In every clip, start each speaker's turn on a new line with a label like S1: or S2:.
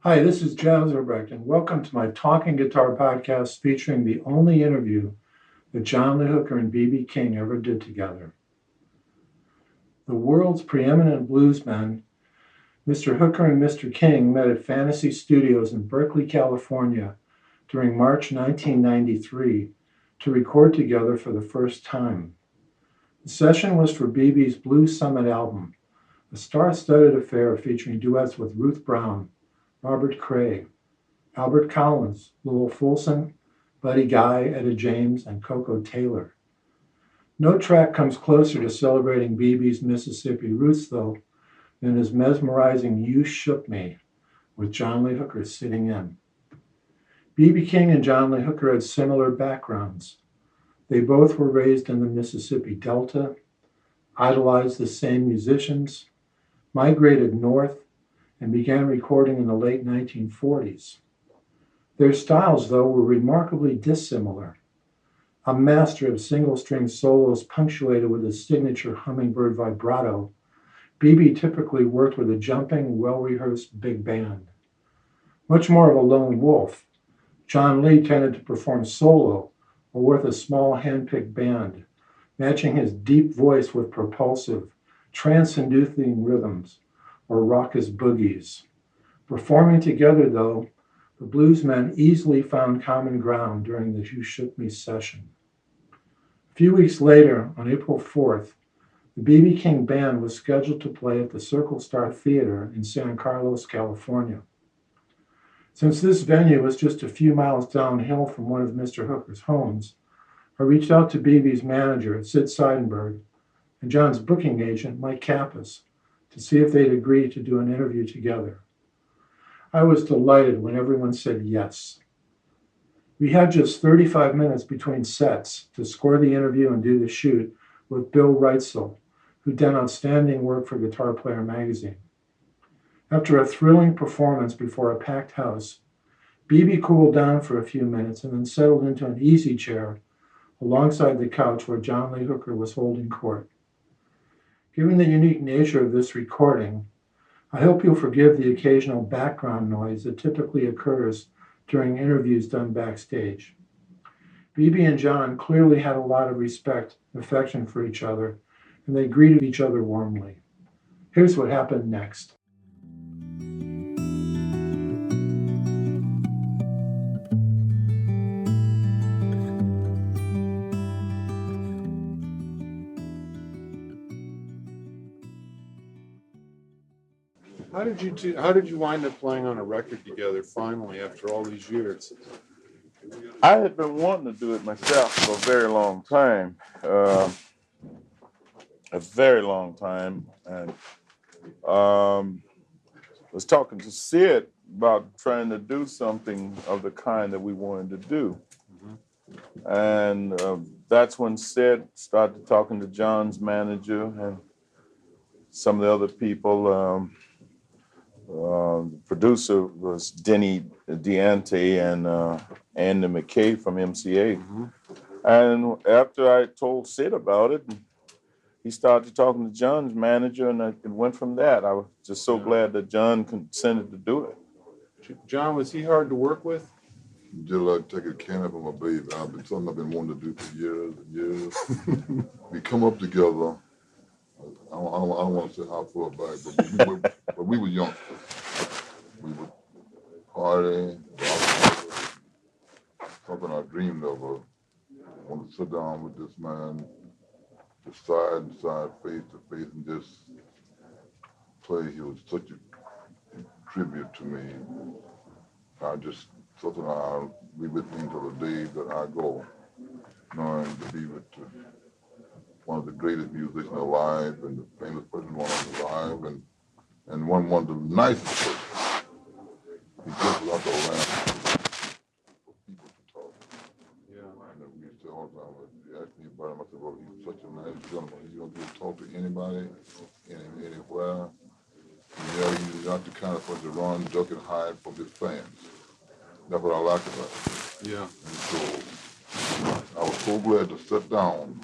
S1: Hi, this is Jan Zerbrecht, and welcome to my Talking Guitar podcast featuring the only interview that John Lee Hooker and B.B. King ever did together. The world's preeminent bluesmen, Mr. Hooker and Mr. King, met at Fantasy Studios in Berkeley, California during March 1993 to record together for the first time. The session was for B.B.'s Blues Summit album, a star-studded affair featuring duets with Ruth Brown, Robert Cray, Albert Collins, Lowell Fulson, Buddy Guy, Etta James, and Coco Taylor. No track comes closer to celebrating B.B.'s Mississippi roots, though, than his mesmerizing You Shook Me, with John Lee Hooker sitting in. B.B. King and John Lee Hooker had similar backgrounds. They both were raised in the Mississippi Delta, idolized the same musicians, migrated north, and began recording in the late 1940s. Their styles, though, were remarkably dissimilar. A master of single-string solos punctuated with his signature hummingbird vibrato, B.B. typically worked with a jumping, well-rehearsed big band. Much more of a lone wolf, John Lee tended to perform solo or with a small hand-picked band, matching his deep voice with propulsive, trance-inducing rhythms, or raucous boogies. Performing together, though, the bluesmen easily found common ground during the You Shook Me session. A few weeks later, on April 4th, the B.B. King Band was scheduled to play at the Circle Star Theater in San Carlos, California. Since this venue was just a few miles downhill from one of Mr. Hooker's homes, I reached out to B.B.'s manager, Sid Seidenberg, and John's booking agent, Mike Kappas, to see if they'd agree to do an interview together. I was delighted when everyone said yes. We had just 35 minutes between sets to score the interview and do the shoot with Bill Reitzel, who'd done outstanding work for Guitar Player magazine. After a thrilling performance before a packed house, B.B. cooled down for a few minutes and then settled into an easy chair alongside the couch where John Lee Hooker was holding court. Given the unique nature of this recording, I hope you'll forgive the occasional background noise that typically occurs during interviews done backstage. B.B. and John clearly had a lot of respect and affection for each other, and they greeted each other warmly. Here's what happened next.
S2: How did you wind up playing on a record together finally after all these years?
S3: I had been wanting to do it myself for a very long time, and was talking to Sid about trying to do something of the kind that we wanted to do. And that's when Sid started talking to John's manager and some of the other people. The producer was Denny Diante and Andy McKay from MCA. And after I told Sid about it, he started talking to John's manager, and it went from that. I was just so glad that John consented to do it.
S2: John, was he hard to work with?
S4: Just like take a can up on my baby. Something I've been wanting to do for years and years. We come up together. I don't want to say how far back, but we were young. We would party, something I dreamed of. I wanted to sit down with this man, just side to side, face to face, and just play. He was such a tribute to me. Something I'll be with me until the day that I go, knowing to be with one of the greatest musicians alive and the famous person alive and one of the nicest persons. He just was out there around for people to talk.
S2: Yeah.
S4: And we used to all the time, he asked me about him, I said, well, he's such a nice gentleman. He's going to be able to talk to anybody, anywhere. Yeah, he's not the kind of person to run, duck, and hide from his fans. That's what I like about him.
S2: Yeah.
S4: And so I was so glad to sit down.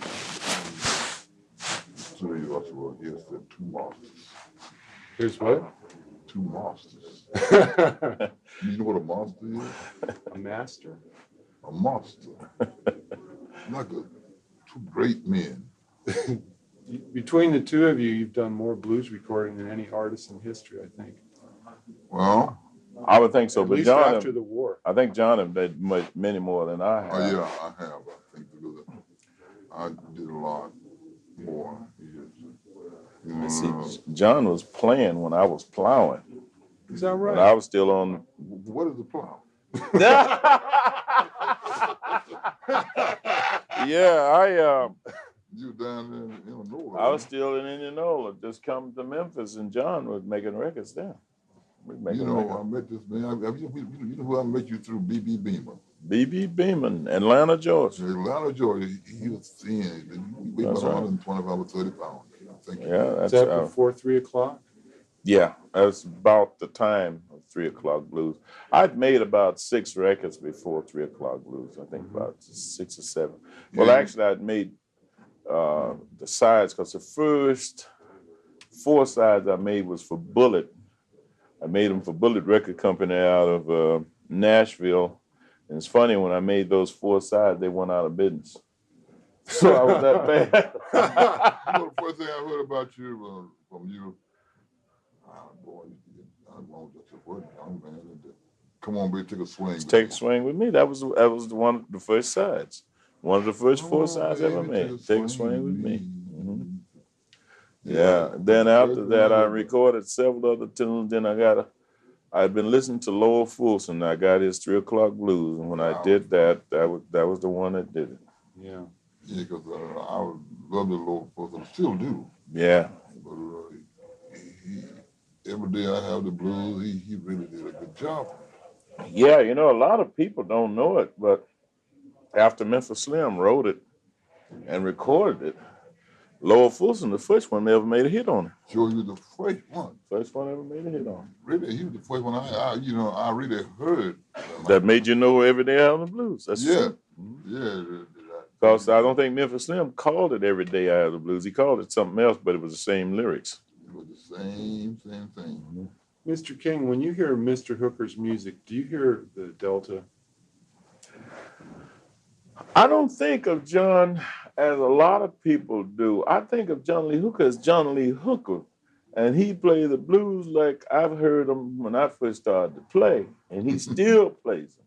S4: So I said, well, here's the two masters.
S2: Here's what?
S4: Two masters. You know what a monster is?
S2: A master?
S4: A monster. Like two great men.
S2: Between the two of you, you've done more blues recording than any artist in history, I think.
S4: Well,
S3: I would think so,
S2: At
S3: but
S2: least
S3: John,
S2: after the war.
S3: I think John have did many more than I have.
S4: oh yeah, I have. I think because I did a lot more.
S3: And see, John was playing when I was plowing.
S2: Is that
S3: When
S2: right?
S3: I was still on.
S4: What is a plow?
S3: Yeah,
S4: You down there in Illinois.
S3: I was still in Indianola, just come to Memphis, and John was making records there.
S4: You know, I met this man. You know who I met you through? B.B. Beamer.
S3: B.B. Beeman, Atlanta, Georgia.
S4: Atlanta, Georgia. He was thin. He weighed
S3: That's
S4: about
S3: right.
S4: 125 or 30 pounds. I think.
S3: Yeah,
S2: Is
S3: that's
S2: that before 3 o'clock?
S3: yeah, that's about the time of 3 o'clock blues. I'd made about 6 records before 3 o'clock blues. I think about 6 or 7. Well,
S4: Yeah.
S3: actually, I'd made the sides because the first 4 sides I made was for Bullet. I made them for Bullet Record Company out of Nashville. And it's funny, when I made those 4 sides, they went out of business. So I was that bad.
S4: You know, the first thing I heard about you from you, boy, I want to just what young man. Come on, baby, take a swing.
S3: Take a swing with me. That was one of the first sides. One of the first 4 sides I ever made. Take a swing with me. Mm-hmm. Yeah. Then after that, I recorded several other tunes. Then I'd been listening to Lowell Fulson. I got his 3 o'clock blues, and when I did that, that was the one that did it.
S2: Yeah.
S4: Yeah, because I love the Lord Fulson. I still do.
S3: Yeah.
S4: But every day I have the blues. He really did a good job.
S3: Yeah, you know, a lot of people don't know it, but after Memphis Slim wrote it and recorded it, Lowell Fulson, the first one, ever made a hit on it.
S4: Sure, he was the first one.
S3: First one ever made a hit on it.
S4: Really, he was the first one I really heard.
S3: That made you know Every Day Out on the Blues. That's
S4: Yeah.
S3: true.
S4: Yeah.
S3: Because I don't think Memphis Slim called it Every Day Out of the Blues. He called it something else, but it was the same lyrics.
S4: It was the same thing.
S2: Mr. King, when you hear Mr. Hooker's music, do you hear the Delta?
S3: I don't think of John as a lot of people do. I think of John Lee Hooker as John Lee Hooker. And he plays the blues like I've heard him when I first started to play. And he still plays them.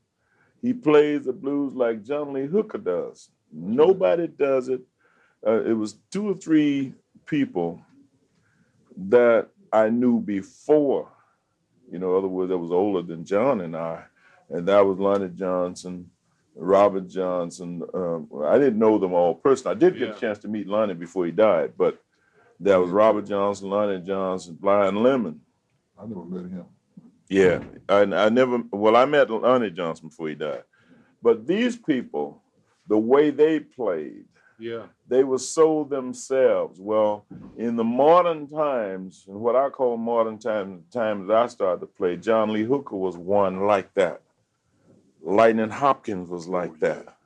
S3: He plays the blues like John Lee Hooker does. Nobody does it. It was 2 or 3 people that I knew before. You know, in other words, that was older than John and I. And that was Lonnie Johnson, Robert Johnson. I didn't know them all personally. I did get a chance to meet Lonnie before he died, but that was Robert Johnson, Lonnie Johnson, Blind Lemon.
S4: I never met him.
S3: Yeah, I met Lonnie Johnson before he died. But these people, the way they played, they were so themselves. Well, in the modern times, and what I call modern times, the times that I started to play, John Lee Hooker was one like that. Lightning Hopkins was like that.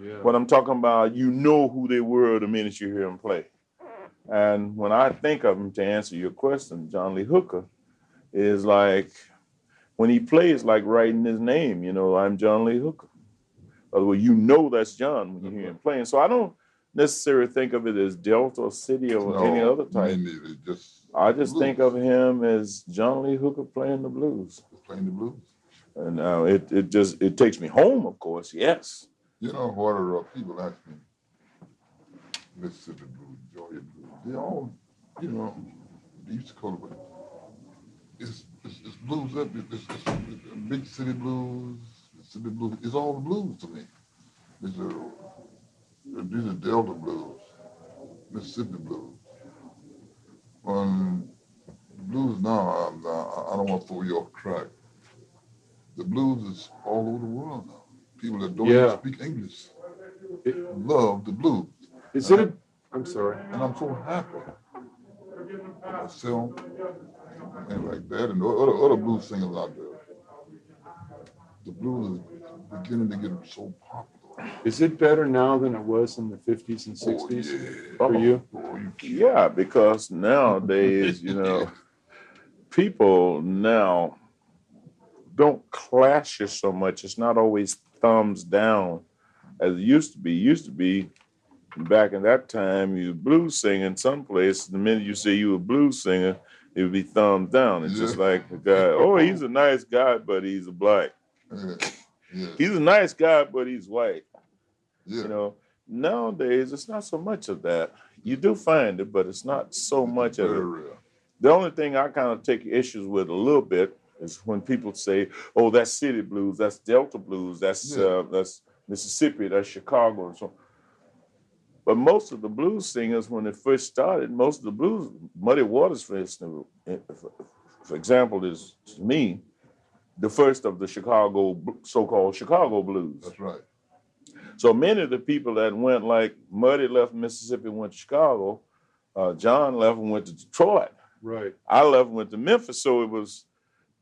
S2: Yeah.
S3: What I'm talking about, you know who they were the minute you hear them play. And when I think of him, to answer your question, John Lee Hooker is like, when he plays, like writing his name, you know, I'm John Lee Hooker. Otherwise, you know that's John when you hear him playing. So I don't necessarily think of it as Delta or City or any other type.
S4: Me neither.
S3: I just think of him as John Lee Hooker playing the blues.
S4: Playing the blues.
S3: And it takes me home, of course, yes.
S4: You know what people ask me, Mississippi blues, Georgia blues, they all, you know, they used to call it, it's blues up, it's big city blues, Mississippi blues, it's all the blues to me. These are Delta blues, Mississippi blues. Blues now, I don't want to throw you off track. The blues is all over the world now. People that don't even speak English love the blues.
S2: I'm sorry.
S4: And I'm so happy for myself and like that and other blues singers out there. The blues is beginning to get so popular.
S2: Is it better now than it was in the 50s and 60s for you?
S3: Yeah, because nowadays, you know, people now don't clash you so much. It's not always thumbs down as it used to be. Used to be back in that time, you were blues singing someplace. The minute you say you were a blues singer, it would be thumbs down. It's just like a guy, oh, he's a nice guy, but he's a black. He's a nice guy, but he's white. You know, nowadays it's not so much of that. You do find it, but it's not so much of it. The only thing I kind of take issues with a little bit is when people say, "Oh, that's city blues, that's Delta blues, that's Mississippi, that's Chicago," and so on. But most of the blues singers, when it first started, most of the blues, Muddy Waters, for instance, for example, is to me the first of the Chicago, so-called Chicago blues.
S4: That's right.
S3: So many of the people that went, like Muddy left Mississippi and went to Chicago, John left and went to Detroit.
S2: Right.
S3: I left and went to Memphis. So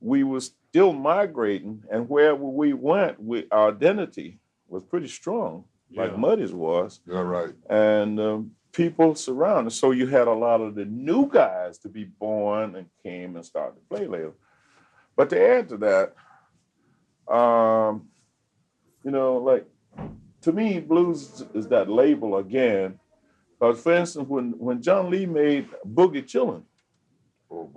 S3: we were still migrating, and wherever we went, our identity was pretty strong, like Muddy's was.
S4: Yeah, right.
S3: And people surrounded. So you had a lot of the new guys to be born and came and started to play later. But to add to that, you know, like, to me, blues is that label again. Because, for instance, when John Lee made Boogie Chillin',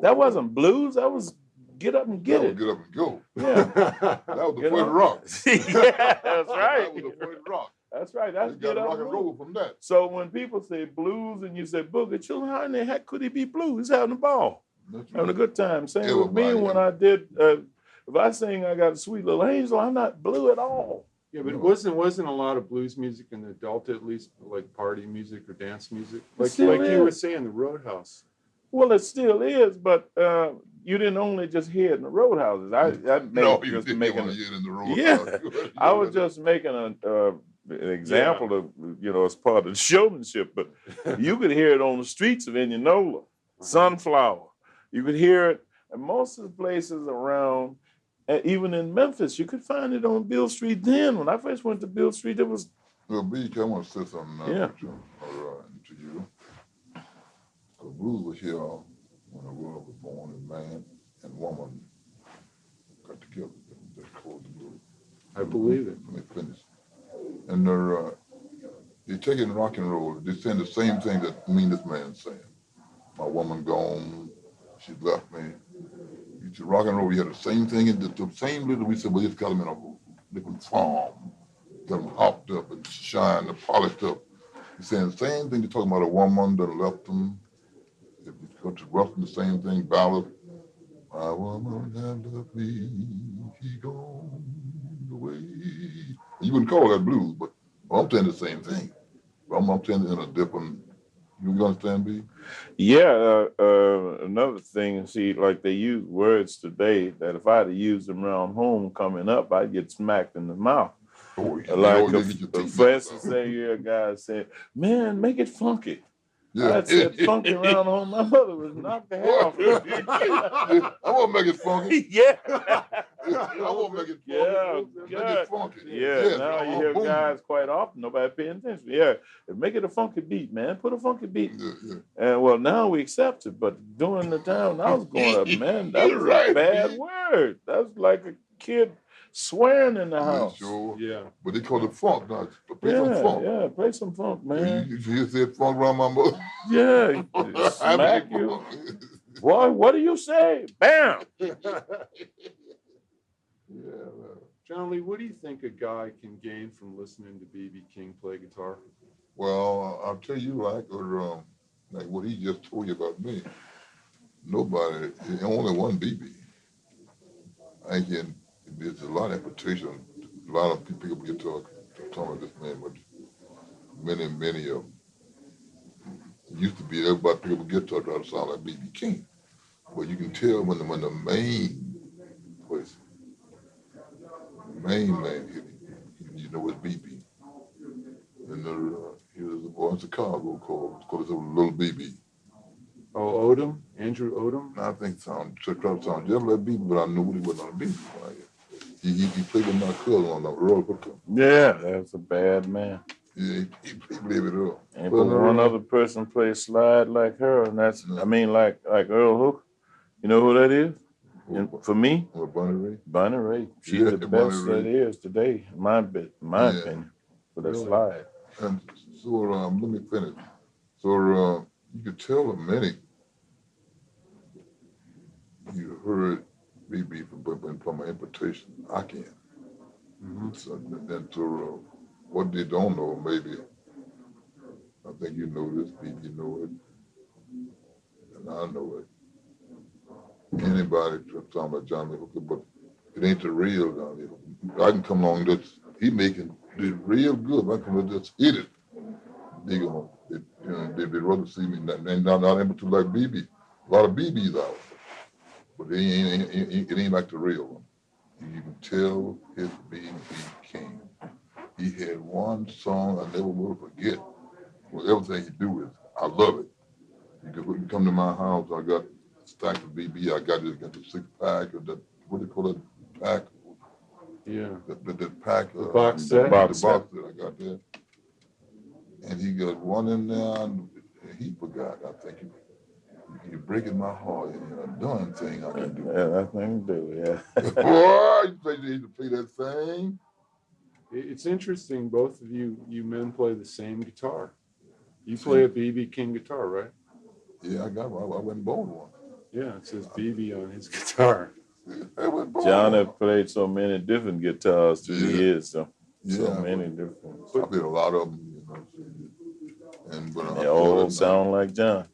S3: that wasn't blues. That was get up and get it.
S4: Get up and go.
S3: Yeah.
S4: That was the first rock.
S3: Yeah, that's right.
S4: That was the first rock.
S3: That's right. That's
S4: You
S3: get
S4: got
S3: up
S4: rock and roll from that.
S3: So when people say blues and you say Boogie Chillin', how in the heck could he be blues? He's having a ball, having a good time. Same with me when I did. If I sing, I got a sweet little angel. I'm not blue at all.
S2: Yeah, but it wasn't a lot of blues music in the Delta, at least, like party music or dance music, like you were saying, the Roadhouse.
S3: Well, it still is, but you didn't only just hear it in the roadhouses. I was just making an example of, you know, as part of the showmanship. But you could hear it on the streets of Indianola, Sunflower. You could hear it in most of the places around. And even in Memphis, you could find it on Beale Street then. When I first went to Beale Street, it was...
S4: Well, B, I want to say something now to you. The blues was here when the world was born, and man and woman got together. They called the blues.
S2: I believe it.
S4: Let me finish. And they're taking rock and roll. They're saying the same thing that this man's saying. My woman gone, she left me. To rock and roll, we had the same thing, and the same little, we said, well, just got them in a different form, got them hopped up and shined and polished up. He's saying the same thing. They're talking about a woman that left them. If you go to Ruffin, the same thing, ballad. My woman had left me, he gone away. You wouldn't call that blues, but I'm saying the same thing. I'm saying it in a different. You understand, B?
S3: Yeah, another thing, see, like they use words today that if I had to use them around home coming up, I'd get smacked in the mouth.
S4: Oh, yeah.
S3: Like, for instance, say you're a guy saying, man, make it funky.
S4: Yeah.
S3: I said funky around home. My mother was knocked the hell off.
S4: I want to make it funky.
S3: Yeah.
S4: I want to make it funky.
S3: Yeah,
S4: make it funky.
S3: Yeah, now you hear guys quite often, nobody paying attention. Yeah, make it a funky beat, man. Put a funky beat.
S4: Yeah.
S3: And well, now we accept it, but during the time I was growing up, man, that was a bad word. That was like a kid swearing in the house.
S4: Sure.
S2: Yeah.
S4: But they call it funk now. Play some funk.
S3: Yeah, play some funk, man.
S4: You said funk around my mother?
S3: Yeah, smack you. Boy, what do you say? Bam!
S4: Yeah.
S2: John Lee, what do you think a guy can gain from listening to B.B. King play guitar?
S4: Well, I'll tell you, like what he just told you about me. Nobody, only one B.B. I think there's a lot of reputation. A lot of people get to talk about this man, but many of them. It used to be everybody pick up a guitar try to sound like B.B. King. But you can tell when the main person, the main man hit him, you know it's B.B. And he was a boy in Chicago called Little B.B.
S2: Oh, Odom? Andrew Odom?
S4: I think sound just like B.B., but I knew he wasn't on a B.B. He played with my cousin on the Royal Hooker.
S3: Yeah, that's a bad man.
S4: Yeah, he played it up.
S3: And but one other person plays slide like her, and that's, I mean, like Earl Hooker. You know who that is? And for me,
S4: Or Bunny Ray?
S3: Bunny Ray, she's
S4: Yeah,
S3: the
S4: Bunny
S3: best
S4: Ray.
S3: that is today, in my
S4: Yeah.
S3: opinion. But that's
S2: Really?
S3: live.
S4: And so, let me finish. So, you could tell a minute you heard B.B. from my invitation. I can.
S2: Mm-hmm.
S4: So, then to what they don't know, maybe, I think you know this, B.B. know it, and I know it. Anybody talking about John Lee Hooker, but it ain't the real John Lee Hooker. I can come along and just, he making it real good. I can just hit it. They gonna, they'd rather see me, and not able to like B.B. A lot of BBs out, but it ain't like the real one. You can tell his B.B. King. He had one song I never will forget. Well, everything he do is, I love it. You can come to my house, I got stacks of BB. I got the 6-pack or the, what do you call it, pack?
S2: Yeah.
S4: The pack.
S2: The box set?
S4: The box set I got there. And he got one in there, and he forgot. I think you're breaking my heart. A darn thing I can do.
S3: Yeah, that thing do, yeah.
S4: Boy, you need to play that thing.
S2: It's interesting, both of you men play the same guitar. You play a B.B. King guitar, right?
S4: Yeah, I got one. I went and bought one.
S2: Yeah, it says B.B. on his guitar.
S4: I went and bought
S3: John
S4: one.
S3: have played so many different guitars through the years, so
S4: Yeah,
S3: many different.
S4: I played a lot of them, you know. And but
S3: They all sound like John.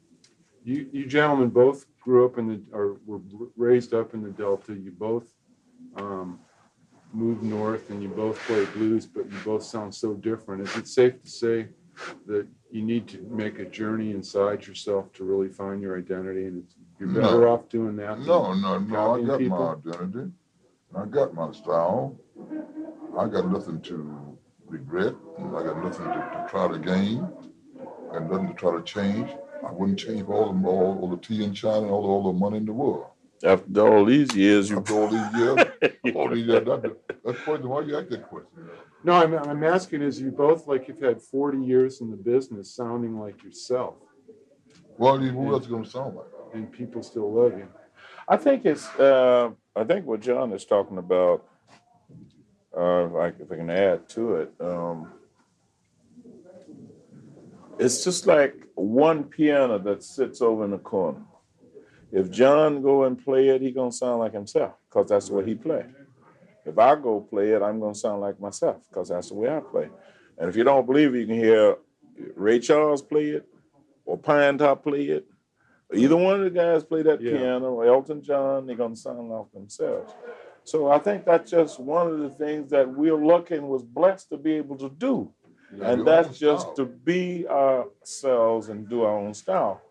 S2: You gentlemen both grew up or were raised up in the Delta. You both moved north, and you both play blues, but you both sound so different. Is it safe to say that you need to make a journey inside yourself to really find your identity, and you're better off doing that?
S4: No. I got
S2: people?
S4: my identity. I got my style. I got nothing to regret. And I got nothing to try to gain. I got nothing to try to change. I wouldn't change for all the tea in China and all the money in the world.
S3: After all these years,
S4: After all these years, that's question. Why you ask that question?
S2: No, I'm asking is you both, like, you've had 40 years in the business sounding like yourself.
S4: Well, who else is going to sound like that?
S2: And people still love you.
S3: I think it's. I think what John is talking about. If I can add to it, it's just like one piano that sits over in the corner. If John go and play it, he gonna sound like himself because that's the way he play. If I go play it, I'm gonna sound like myself because that's the way I play. And if you don't believe it, you can hear Ray Charles play it, or Pine Top play it. Either one of the guys play that piano, or Elton John, they're gonna sound like themselves. So I think that's just one of the things that we're lucky and was blessed to be able to do. And that's just to be ourselves and do our own style.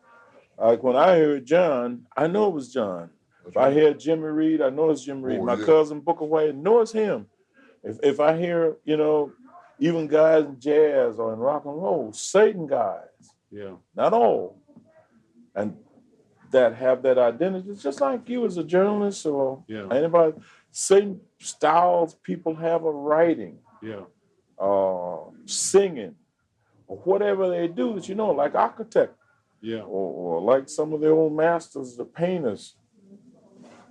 S3: Like when I heard John, I know it was John. If I hear Jimmy Reed, I know it's Jimmy Reed. My cousin Booker White, I know it's him. If I hear, even guys in jazz or in rock and roll, certain guys, not all, and that have that identity, it's just like you as a journalist or anybody, certain styles people have of writing, singing, or whatever they do that like architect, or like some of their old masters, the painters,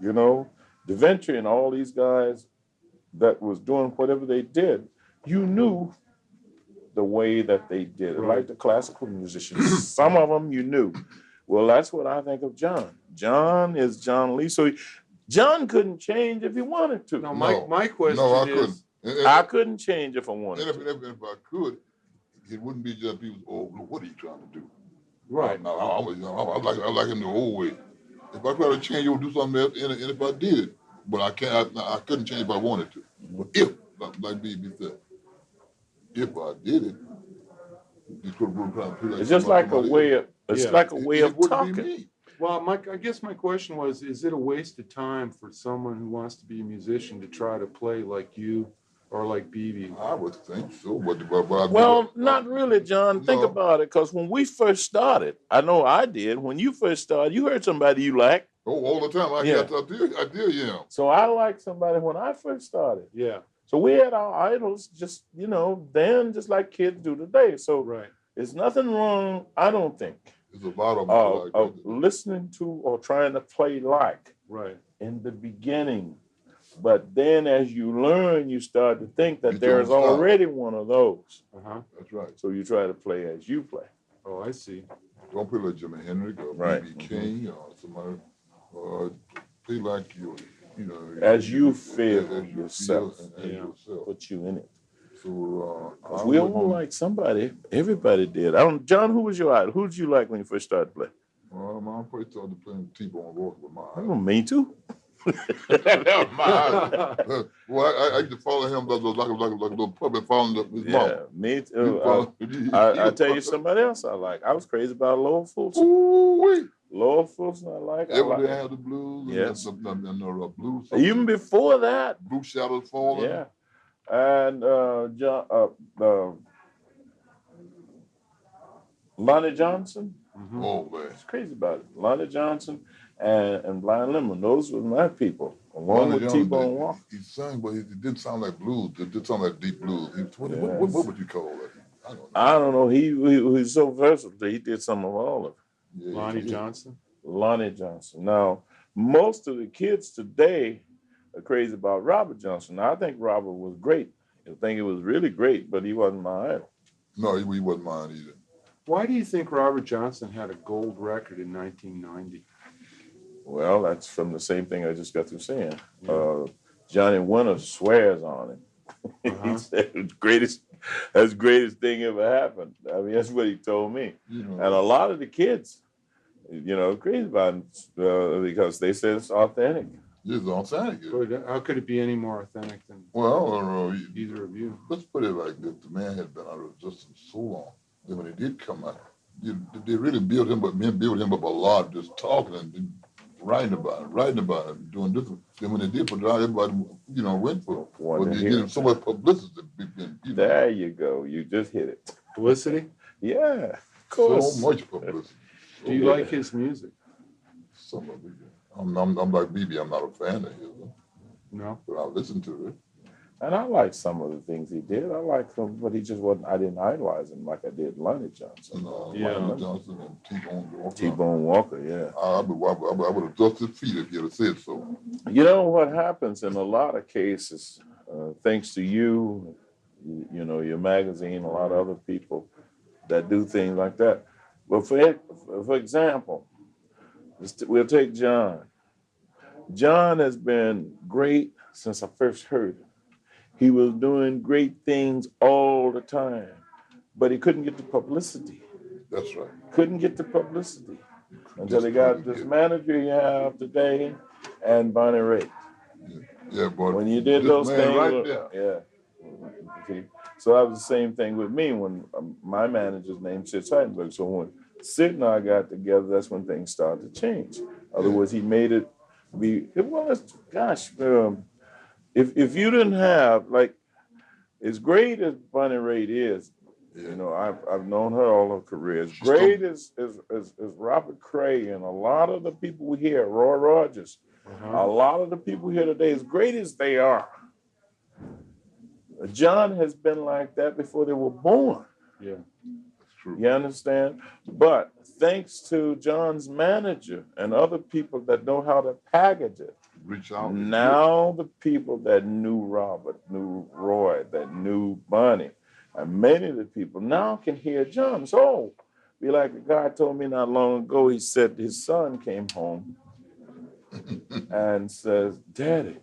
S3: Da Vinci and all these guys that was doing whatever they did, you knew the way that they did it, like the classical musicians. Some of them you knew. Well, that's what I think of John. John is John Lee. So John couldn't change if he wanted to.
S2: No, my question
S4: I
S2: is...
S4: couldn't.
S3: I couldn't change if I wanted to.
S4: If I could, it wouldn't be just people, what are you trying to do?
S2: Right.
S4: No, I like him the old way. If I try to change, you'll do something else, and if I did, but I can't. I couldn't change if I wanted to. But if, like B.B. said, if I did it, you could like
S3: it's just like a way of. It's like a way of talking.
S2: Well, I guess my question was: is it a waste of time for someone who wants to be a musician to try to play like you or like B.B.?
S4: I would think so, but
S3: not really, John. Think about it, because when we first started, I know I did. When you first started, you heard somebody you liked.
S4: Oh, all the time. I did, yeah.
S3: So I liked somebody when I first started.
S2: Yeah.
S3: So we had our idols, just then, just like kids do today. So there's nothing wrong, I don't think.
S4: It's a lot of
S3: listening to or trying to play like.
S2: Right.
S3: in the beginning. But then as you learn, you start to think that
S4: Get your
S3: there's
S4: own style.
S3: already one of those.
S2: Uh-huh.
S4: That's right.
S3: So you try to play as you play.
S2: Oh, I see.
S4: Don't play like Jimi Hendrix or
S3: Right.
S4: B.B. King or somebody. Play like you know.
S3: As you feel
S4: as you
S3: yourself.
S4: feel and as
S2: Yeah.
S4: yourself.
S3: Put you in it.
S4: So
S3: Because we all like somebody. Everybody did. I don't. John, who was your idol? Who did you like when you first started playing?
S4: Well, my first started playing T-Bone Walker with my
S3: Oh, me too.
S4: that was my idol. Well, I used to follow him like a little puppet following his mama.
S3: Yeah, me
S4: He
S3: too.
S4: followed-
S3: I tell you somebody else I like. I was crazy about Lowell Fulton.
S4: Ooh-wee.
S3: Lowell Fulton I like.
S4: Every day I had the blues
S3: Yes.
S4: and the blues.
S3: Even before that.
S4: Blue Shadows Falling.
S3: Yeah. And John, Lonnie Johnson.
S2: Mhm.
S4: Oh, man.
S3: I was crazy about it. Lonnie Johnson and Blind Lemon. Those were my people. Along with T-Bone Walker.
S4: He sang, but it didn't sound like blues. It did sound like deep blues. What would you call it? I don't know.
S3: I don't know. He was so versatile. He did some of all of it.
S4: Yeah,
S2: Lonnie
S4: yeah.
S2: Johnson.
S3: Lonnie Johnson. Now, most of the kids today are crazy about Robert Johnson. Now, I think Robert was great. I think it was really great, but he wasn't my idol.
S4: No, he wasn't mine either.
S2: Why do you think Robert Johnson had a gold record in 1990?
S3: Well, that's from the same thing I just got through saying. Johnny Winter swears on him.
S2: Uh-huh.
S3: He said that's the greatest thing ever happened. I mean, that's what he told me.
S4: You know,
S3: And a lot of the kids, crazy about it because they said it's authentic.
S4: it's authentic.
S2: But how could it be any more authentic than
S4: Well,
S2: either of you?
S4: let's put it like this: the man had been out of existence so long that when he did come out, they really built him up a lot, just talking and writing about it, doing this. Then when they did put it out, everybody, went for it.
S3: Wanted
S4: But
S3: to
S4: they
S3: hear
S4: getting
S3: it.
S4: so much publicity.
S3: There you go. You just hit it.
S2: Publicity?
S3: Yeah, of course.
S4: So much publicity.
S2: Do you like his music?
S4: Some of it? I'm like B.B. I'm not a fan of his,
S2: No.
S4: but I listen to it.
S3: And I like some of the things he did. I like him, but he just wasn't. I didn't idolize him like I did Lonnie Johnson.
S2: Yeah.
S4: Lonnie Johnson and T-Bone Walker.
S3: T-Bone Walker, yeah.
S4: I would have dusted his feet if you had said so.
S3: You know what happens in a lot of cases, thanks to you, your magazine, a lot of other people that do things like that. But for example, we'll take John. John has been great since I first heard him. He was doing great things all the time, but he couldn't get the publicity.
S4: That's right.
S3: Couldn't get the publicity until he got this manager you have today and Bonnie Raitt.
S4: Yeah, but
S3: When you did
S4: this
S3: those
S4: man
S3: things,
S4: right there.
S3: yeah. Okay. So that was the same thing with me when my manager's name Sid Seidenberg. So when Sid and I got together, that's when things started to change. Otherwise, he made it be. It was, gosh, if you didn't have as great as Bonnie Raitt is, I've known her all her career. As great as Robert Cray and a lot of the people we hear, Roy Rogers, a lot of the people here today, as great as they are, John has been like that before they were born.
S2: Yeah.
S4: That's true.
S3: You understand? But thanks to John's manager and other people that know how to package it,
S4: Reach out.
S3: now the people that knew Robert, knew Roy, that knew Bonnie, and many of the people now can hear John. So, be like a guy told me not long ago, he said his son came home and says, Daddy,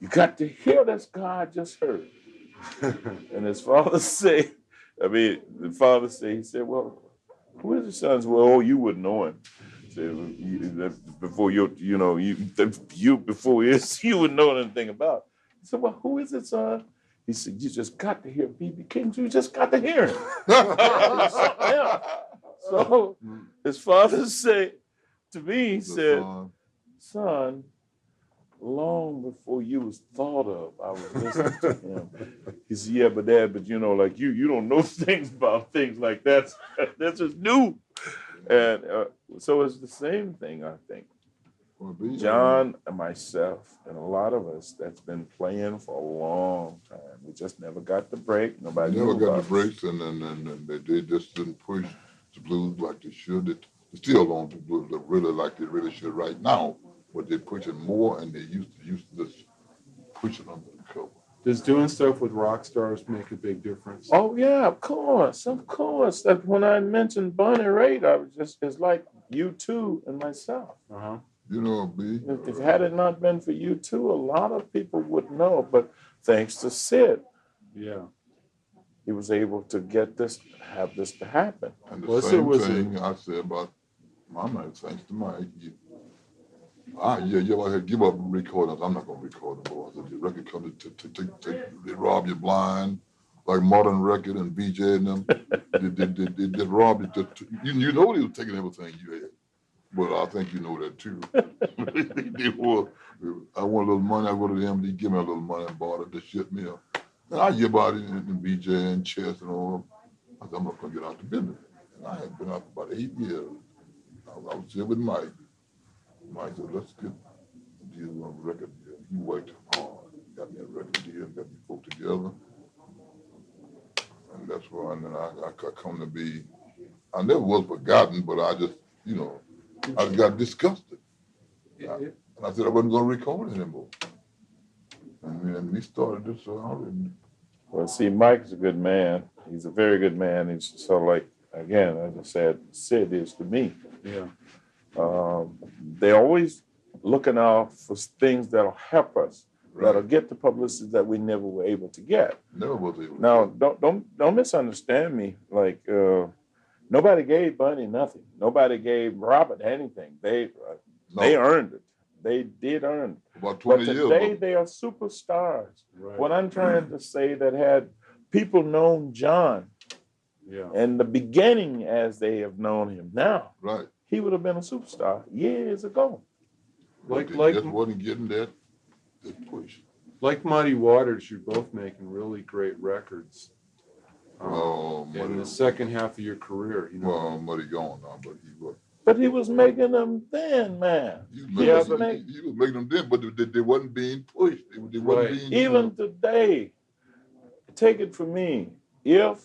S3: you got to hear this guy I just heard. And his father said, he said, well, who is his son? Well, you wouldn't know him. Before you would know anything about it. He said, well, who is it, son? He said, you just got to hear B.B. King. You just got to hear him. So his father said to me, he said, son, long before you was thought of, I was listening to him. He said, yeah, but Dad, but you don't know things about things like that. That's just new. And so it's the same thing, I think. John and myself and a lot of us that's been playing for a long time. We just never got the break. Nobody
S4: never
S3: knew
S4: got
S3: about
S4: the breaks, and they just didn't push the blues like they should. They still don't do blues really like they really should right now. but they push it more, and they used to just push it under the cover.
S2: Does doing stuff with rock stars make a big difference?
S3: Oh yeah, of course. That when I mentioned Bonnie Raitt, I was it's like U2 and myself.
S2: Uh-huh.
S4: You know, B.
S3: If had it not been for U2, a lot of people would know. But thanks to Sid,
S2: Yeah.
S3: he was able to have this to happen.
S4: And the
S2: Well, so
S4: same
S2: was
S4: thing I said about my man, thanks to Mike. You ever had give up recordings? I'm not gonna record them, boys. The record company they rob you blind, like Modern Record and BJ and them. they rob you. You know they were taking everything you had, but I think you know that too. they were. I want a little money. I go to them. They give me a little money and bought it. They shit me up. And I give out in BJ and Chess and all. I said, I'm not gonna get out the business. And I had been out for about 8 years. I was here with Mike. Mike said, let's get a deal on a record deal. He worked hard. Got me a record deal, got me folk together. And that's why and then I come to be, I never was forgotten, but I just, I just got disgusted. And I said I wasn't going to record anymore. And then we started this out.
S3: Well, see, Mike's a good man. He's a very good man. He's sort of like, again, as I said, Sid is to me.
S2: Yeah.
S3: They're always looking out for things that'll help us, that'll get the publicity that we never were able to get.
S4: Never was able to
S3: Now,
S4: get.
S3: don't misunderstand me. Like nobody gave Bunny nothing. Nobody gave Robert anything. They earned it. They did earn it.
S4: About 20
S3: but
S4: years.
S3: Today they are superstars.
S2: Right.
S3: What I'm trying to say that had people known John in the beginning as they have known him now,
S4: right,
S3: he would have been a superstar years ago.
S4: Like just wasn't getting that push.
S2: Like Muddy Waters, you're both making really great records. In the second half of your career,
S4: Well, Muddy gone now, but he was.
S3: But he was making them then, man.
S4: He was making them then, but they wasn't being pushed. They wasn't being.
S3: Even today, take it from me, if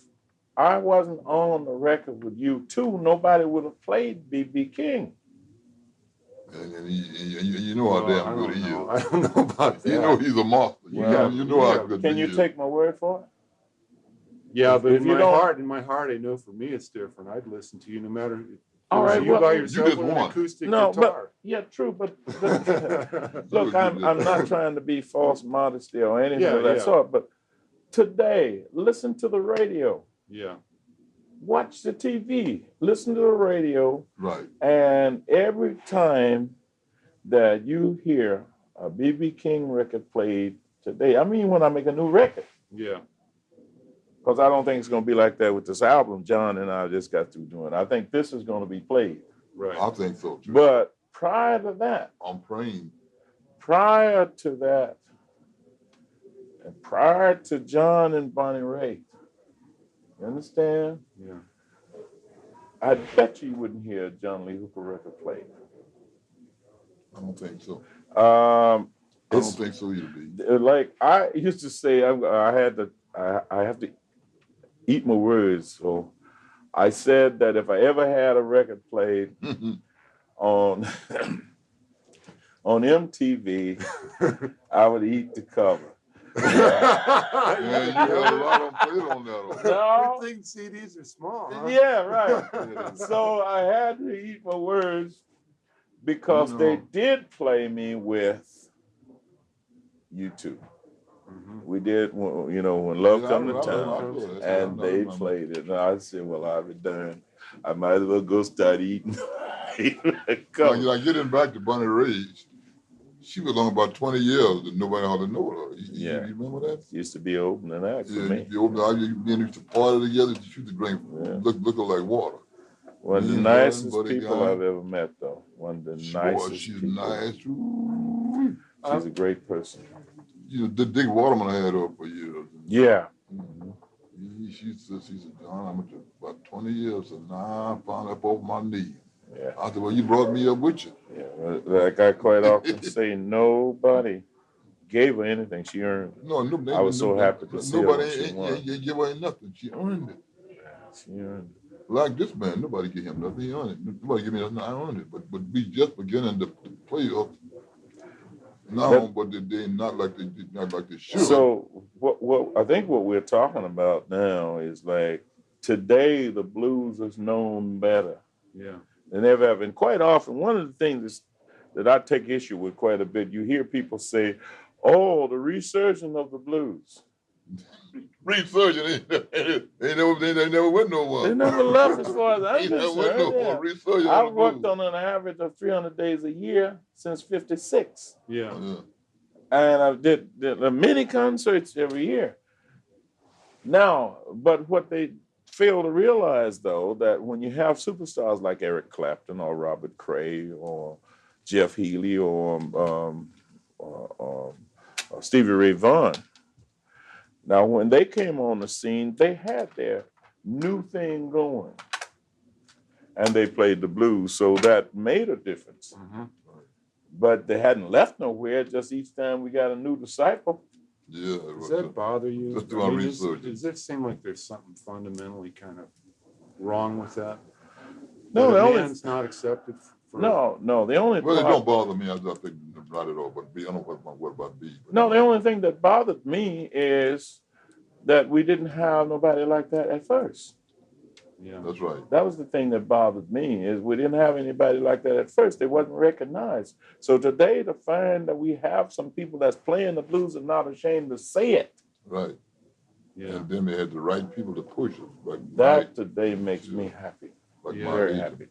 S3: I wasn't on the record with U2, nobody would have played B.B. King.
S4: And you know how damn good he is.
S2: I don't know about that.
S4: You know he's a monster. You know how good
S3: Can you take my word for it?
S2: Yeah, but in my heart, I know for me it's different. I'd listen to you no matter.
S3: All right,
S2: you by yourself with an acoustic guitar.
S3: True, but look, I'm not trying to be false modesty or anything of that sort. But today, listen to the radio.
S2: Yeah.
S3: Watch the TV. Listen to the radio.
S4: Right.
S3: And every time that you hear a B.B. King record played today, I mean, when I make a new record.
S2: Yeah.
S3: Because I don't think it's going to be like that with this album John and I just got through doing. I think this is going to be played.
S2: Right.
S4: I think so too.
S3: But prior to that,
S4: I'm praying.
S3: Prior to that, and prior to John and Bonnie Raitt, you understand?
S2: Yeah.
S3: I bet you wouldn't hear a John Lee Hooker record played.
S4: I don't think so.
S3: I
S4: don't think so either, B.
S3: Like I used to say, I have to eat my words. So I said that if I ever had a record played on MTV, I would eat the cover.
S4: Yeah, you had a lot of them played on that.
S2: No. You think CDs are small, huh?
S3: Yeah, right. So I had to eat my words because they did play me with U2. Mm-hmm. We did, when Love Come to Town, and they played it. And I said, well, I'll be darned. I might as well go start eating.
S4: Getting back to Bonnie Raitt, she was on about 20 years and nobody ought to know her. You remember that?
S3: Used to be opening act for me.
S4: The opening used to party together to shoot the drink, look like water.
S3: One of the nicest people I've ever met, though. One of the nicest
S4: she's
S3: people.
S4: Nice.
S3: She's a great person.
S4: The Dick Waterman had her for years.
S3: Yeah.
S4: Mm-hmm. She said, John, I'm about 20 years, and now I found up over my knee.
S3: Yeah.
S4: I said, well, you brought me up with you.
S3: Yeah, like I quite often say, nobody gave her anything. She earned it. I was so happy to see her.
S4: Nobody ain't give her nothing. She earned it.
S3: Yeah, she earned it.
S4: Like this man, nobody give him nothing. He earned it. Nobody give me nothing. I earned it. But we just beginning to play up now, but they not like they should.
S3: So what I think what we're talking about now is like today the blues is known better
S2: Yeah.
S3: than ever have. And quite often, one of the things that I take issue with quite a bit, you hear people say, "Oh, the resurgence of the blues."
S4: Resurgence, they never went no one.
S3: They never left as far as I'm
S4: They never went
S3: concerned.
S4: no
S3: Yeah.
S4: one. Resurgence.
S3: I've worked on an average of 300 days a year since '56.
S2: Yeah.
S3: And I did many concerts every year. Now, but what they fail to realize, though, that when you have superstars like Eric Clapton or Robert Cray or Jeff Healey or Stevie Ray Vaughan, now when they came on the scene, they had their new thing going, and they played the blues, so that made a difference.
S2: Mm-hmm.
S3: But they hadn't left nowhere. Just each time we got a new disciple.
S4: Yeah.
S2: Does that bother you?
S4: Just do our research.
S2: Does it seem like there's something fundamentally kind of wrong with that?
S3: No,
S2: that
S3: the
S2: a
S3: only
S2: man's not accepted for.
S3: no, the only
S4: Well, it don't bother me. I think not at all. But B, I don't know what about B.
S3: no, the only thing that bothered me is that we didn't have nobody like that at first.
S2: Yeah.
S4: That's right.
S3: That was the thing that bothered me, is we didn't have anybody like that at first. They wasn't recognized. So today to find that we have some people that's playing the blues and not ashamed to say it,
S4: Right.
S2: Yeah.
S4: And then they had the right people to push it. Like
S3: that today makes me happy,
S4: like
S2: Yeah.
S4: my
S3: very
S4: agent.
S3: happy.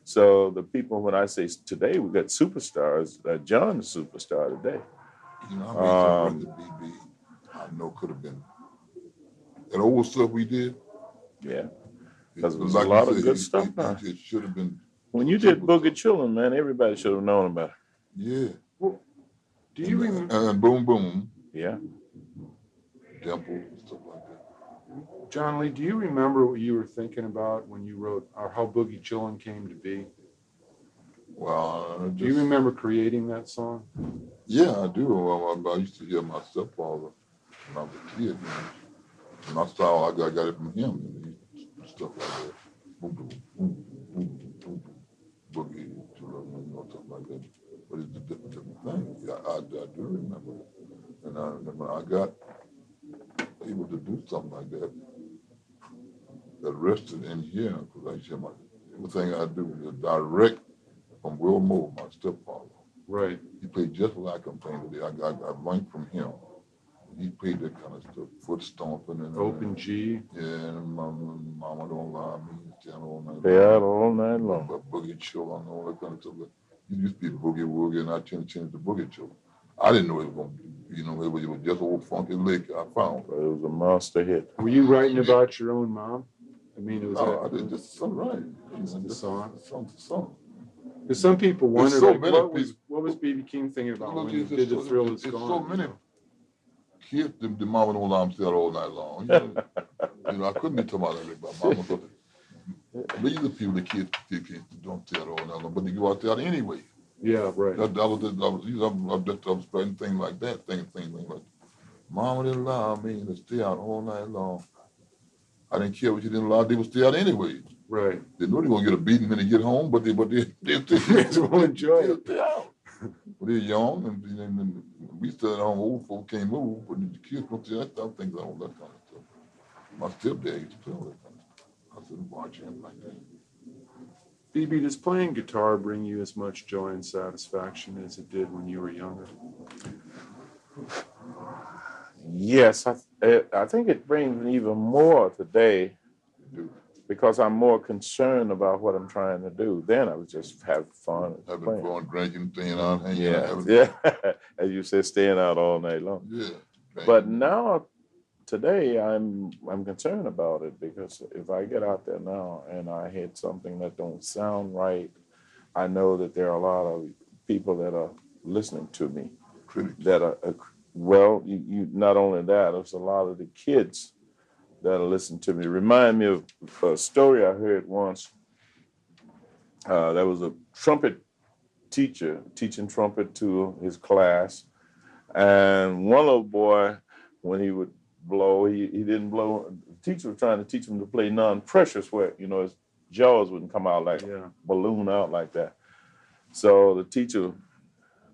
S3: So the people, when I say today, we got superstars. John's a superstar today.
S4: You know, I made some record BB. I know could have been that old stuff we did.
S3: Yeah. Because there's
S4: like
S3: a lot
S4: you
S3: of
S4: said,
S3: good stuff now.
S4: It should have been.
S3: When you did Boogie Chillin', man, everybody should have known about it.
S4: Yeah.
S2: Do you remember?
S4: And Boom Boom,
S3: Yeah.
S4: Dimple, stuff like that.
S2: John Lee, do you remember what you were thinking about when you wrote, or how Boogie Chillin' came to be?
S4: Well,
S2: Do you remember creating that song?
S4: Yeah, I do. I used to hear my stepfather when I was a kid. And I saw I got it from him. And stuff like that. Boom, boom, boom, boom, boom, boom, boogie, stuff like that. But it's a different thing. Yeah, I do remember it. And when I got able to do something like that, that rested in here, because I used to hear everything I do is direct from Will Moore, my stepfather.
S2: Right.
S4: He played just like I'm playing today. I learned from him. He played that kind of stuff, foot stomping and
S2: Open G.
S4: Yeah, and Mama Don't Lie Me, stand all night long.
S3: They out all night long.
S4: But Boogie Chill and all that kind of stuff. It used to be Boogie Woogie, and I changed to Boogie Chill. I didn't know it was going to be, it was just old funky lick I found.
S3: But it was a monster hit.
S2: Were you writing about your own mom? I mean, it was.
S4: No, I did just something right.
S2: The song.
S4: Song.
S2: Because some people wonder,
S4: so
S2: like,
S4: many
S2: what was B.B. King thinking about when he
S4: It's
S2: did The Thrill Is
S4: it's
S2: Gone?
S4: so many kids, the mama don't lie them all night long. I couldn't be talking about that about mama. But these are people, the kids don't tell all night long, but they go out there anyway.
S2: Yeah, right.
S4: I was playing things like that, things like, Mama didn't allow me to stay out all night long. I didn't care what you didn't allow, they would stay out anyway.
S2: Right.
S4: They know they're gonna get a beating when they get home, but they
S2: will enjoy it.
S4: Stay out. But they're young, and we still at home. Old folk can't move, but the kids don't see that stuff. Things all that kind of stuff. My stepdad used to play all that kind of stuff. I said, watch him like that.
S2: B.B., does playing guitar bring you as much joy and satisfaction as it did when you were younger?
S3: Yes, I think it brings me even more today because I'm more concerned about what I'm trying to do. Then I was just having fun.
S4: Having fun, drinking, staying out, hanging out.
S3: Yeah. As you said, staying out all night long.
S4: Yeah.
S3: But now, today, I'm concerned about it because if I get out there now and I hit something that don't sound right, I know that there are a lot of people that are listening to me.
S4: Critics.
S3: That are, well, you not only that, it's a lot of the kids that are listening to me. Remind me of a story I heard once. There was a trumpet teacher teaching trumpet to his class, and one little boy, when he would blow. He didn't blow. The teacher was trying to teach him to play non-pressure where, you know, his jaws wouldn't come out like balloon out like that. So the teacher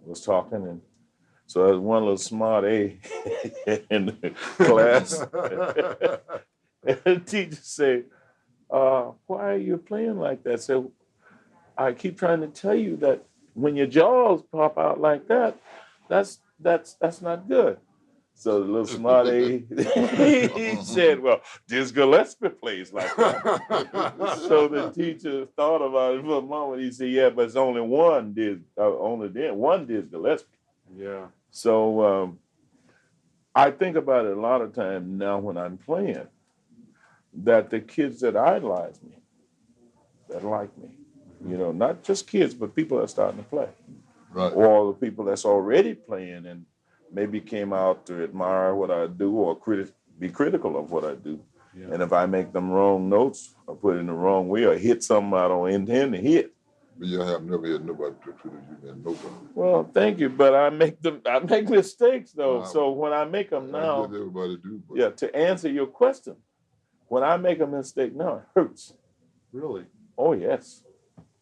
S3: was talking, and so there was one little smart A in the class. And the teacher said, why are you playing like that? So I keep trying to tell you that when your jaws pop out like that, that's not good. So the little smart A, he said, well, Dizzy Gillespie plays like that. So the teacher thought about it for a moment. He said, yeah, but it's only one Dizzy Gillespie.
S2: Yeah.
S3: So I think about it a lot of times now when I'm playing, that the kids that idolize me, that like me, you know, not just kids, but people that are starting to play.
S4: Right.
S3: Or the people that's already playing and maybe came out to admire what I do or be critical of what I do.
S2: Yeah.
S3: And if I make them wrong notes or put it in the wrong way or hit something I don't intend to hit.
S4: But you have never had nobody to treat you and nobody.
S3: Well, thank you, but I make mistakes though. So when I make them now,
S4: everybody do. But
S3: yeah, to answer your question, when I make a mistake now, it hurts.
S2: Really?
S3: Oh yes.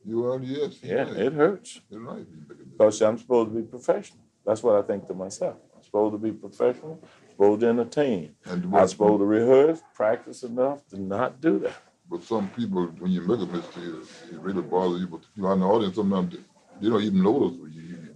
S4: You are, yes.
S3: Yeah,
S4: Right.
S3: it hurts.
S4: You're right.
S3: Because I'm supposed to be professional. That's what I think to myself. I'm supposed to be professional, supposed to entertain. I'm supposed to rehearse, practice enough to not do that.
S4: But some people, when you make a mistake, it really bothers you. But people in the audience, sometimes they don't even notice.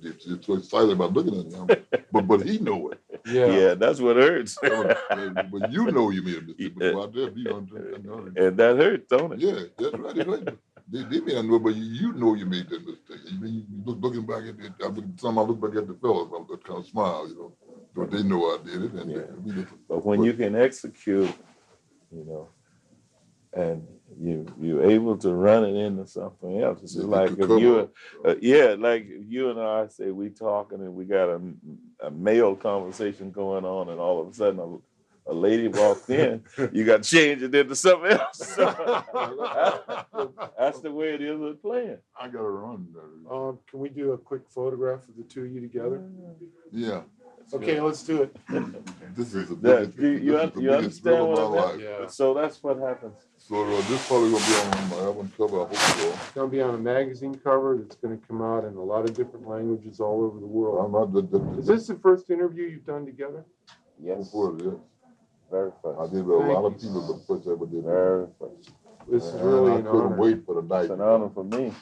S4: They're so excited about looking at him. but he know it.
S3: Yeah, that's what hurts.
S4: But you know you made a mistake. But out there, you don't.
S3: And that hurts, don't it?
S4: Yeah, that's right. That's right. They may not know, but you know you made that mistake. You looking back at it. I look back at the fellas, I kind of smile, you know. But they know I did it. And
S3: but when you can execute, you know, and you're able to run it into something else. It's like if you, like you and I say we talking and we got a male conversation going on, and all of a sudden a lady walks in, you got to change it into something else. That's the way it is with playing.
S4: I got to run.
S2: Can we do a quick photograph of the two of you together?
S4: Yeah.
S2: Okay, let's do it.
S4: This is the biggest,
S3: you understand what I meant?
S2: Yeah.
S3: So that's what happens.
S4: So this probably going to be on my album cover, I hope so.
S2: It's going to be on a magazine cover that's going to come out in a lot of different languages all over the world. Is this the first interview you've done together?
S3: Yes.
S4: Yes.
S3: Very first.
S4: I did with a lot of people, but first I ever did.
S3: Very first.
S2: This is really an honor.
S4: I couldn't wait for the night.
S3: It's an honor for me.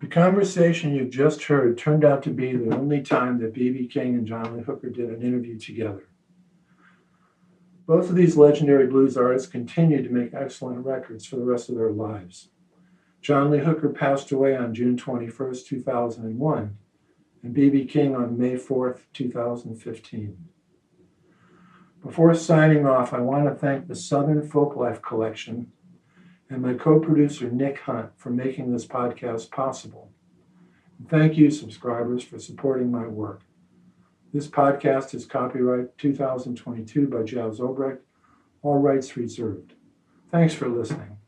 S1: The conversation you've just heard turned out to be the only time that B.B. King and John Lee Hooker did an interview together. Both of these legendary blues artists continued to make excellent records for the rest of their lives. John Lee Hooker passed away on June 21st, 2001, and B.B. King on May 4th, 2015. Before signing off, I want to thank the Southern Folklife Collection and my co-producer, Nick Hunt, for making this podcast possible. And thank you, subscribers, for supporting my work. This podcast is copyright 2022 by Giles Obrecht, all rights reserved. Thanks for listening.